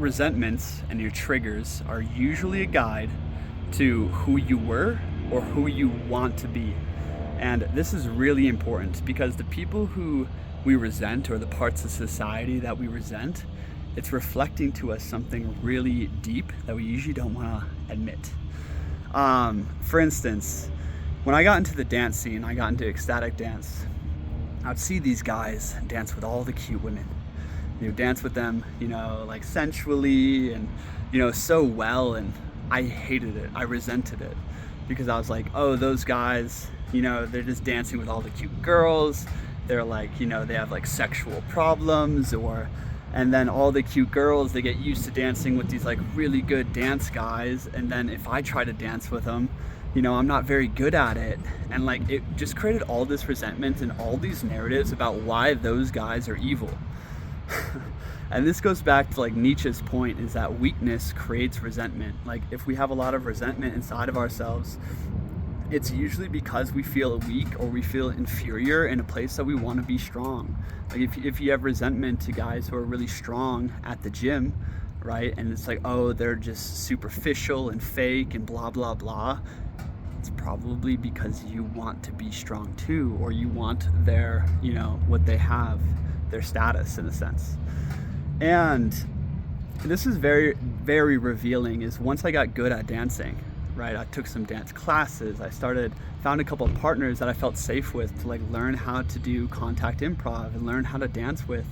resentments and your triggers are usually a guide to who you were or who you want to be. And this is really important because the people who we resent, or the parts of society that we resent, it's reflecting to us something really deep that we usually don't want to admit. For instance, when I got into the dance scene, I got into ecstatic dance. I'd see these guys dance with all the cute women. Dance with them, like sensually and, so well. And I hated it. I resented it because I was like, oh, those guys, they're just dancing with all the cute girls. They're like, they have like sexual problems, and then all the cute girls, they get used to dancing with these like really good dance guys. And then if I try to dance with them, I'm not very good at it. And like, it just created all this resentment and all these narratives about why those guys are evil. And this goes back to like Nietzsche's point, is that weakness creates resentment. Like if we have a lot of resentment inside of ourselves, it's usually because we feel weak or we feel inferior in a place that we want to be strong. Like if you have resentment to guys who are really strong at the gym, right? And it's like, oh, they're just superficial and fake and blah, blah, blah. It's probably because you want to be strong too, or you want their, what they have, their status in a sense. And this is very, very revealing, is once I got good at dancing, right? I took some dance classes. I found a couple of partners that I felt safe with to like learn how to do contact improv and learn how to dance with.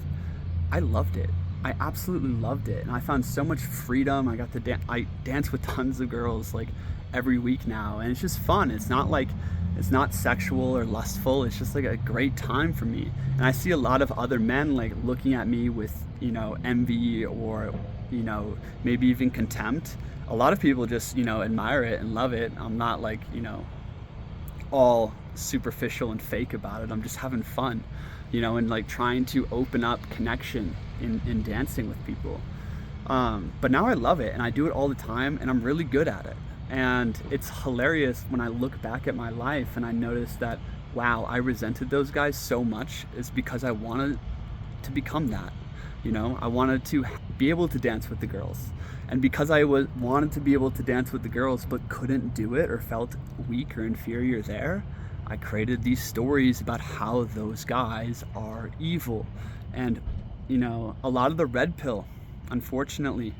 I loved it. I absolutely loved it. And I found so much freedom. I got to I dance with tons of girls like every week now. And it's just fun. It's not sexual or lustful. It's just like a great time for me. And I see a lot of other men like looking at me with, envy or, maybe even contempt. A lot of people just, admire it and love it. I'm not like, all superficial and fake about it. I'm just having fun, and like trying to open up connection in dancing with people. But now I love it and I do it all the time and I'm really good at it. And it's hilarious when I look back at my life and I notice that, wow, I resented those guys so much is because I wanted to become that. I wanted to be able to dance with the girls. And because I wanted to be able to dance with the girls but couldn't do it or felt weak or inferior there, I created these stories about how those guys are evil. And, a lot of the red pill, unfortunately,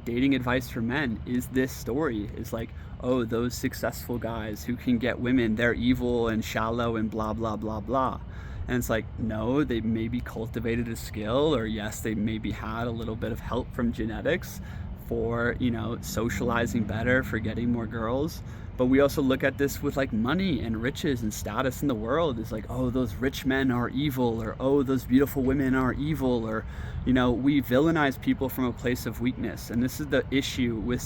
dating advice for men is this story. Is like, oh, those successful guys who can get women, they're evil and shallow and blah, blah, blah, blah. And it's like, no, they maybe cultivated a skill, or yes, they maybe had a little bit of help from genetics for, socializing better, for getting more girls. But we also look at this with like money and riches and status in the world. It's like, oh, those rich men are evil, or oh, those beautiful women are evil, or, we villainize people from a place of weakness. And this is the issue with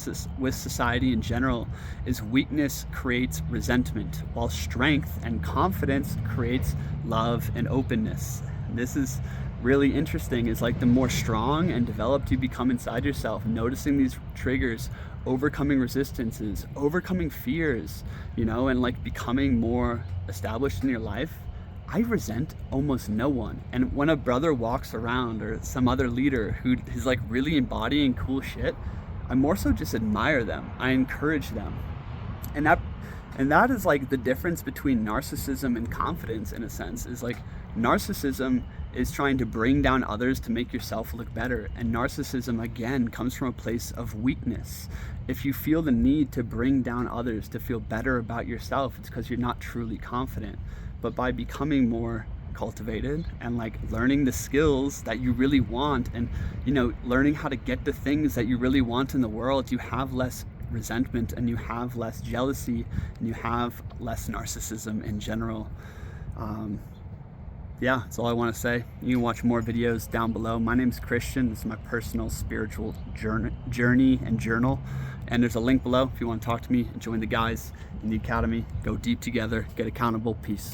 society in general, is weakness creates resentment, while strength and confidence creates love and openness. And this is really interesting, is like the more strong and developed you become inside yourself, noticing these triggers, overcoming resistances, overcoming fears, and like becoming more established in your life. I resent almost no one. And when a brother walks around, or some other leader who is like really embodying cool shit, I more so just admire them. I encourage them. And that is like the difference between narcissism and confidence, in a sense. Is like, narcissism is trying to bring down others to make yourself look better. And narcissism, again, comes from a place of weakness. If you feel the need to bring down others to feel better about yourself, it's because you're not truly confident. But by becoming more cultivated and like learning the skills that you really want, and learning how to get the things that you really want in the world, you have less resentment and you have less jealousy and you have less narcissism in general. Yeah, that's all I want to say. You can watch more videos down below. My name's Christian. This is my personal spiritual journey and journal. And there's a link below if you want to talk to me and join the guys in the academy. Go deep together, get accountable. Peace.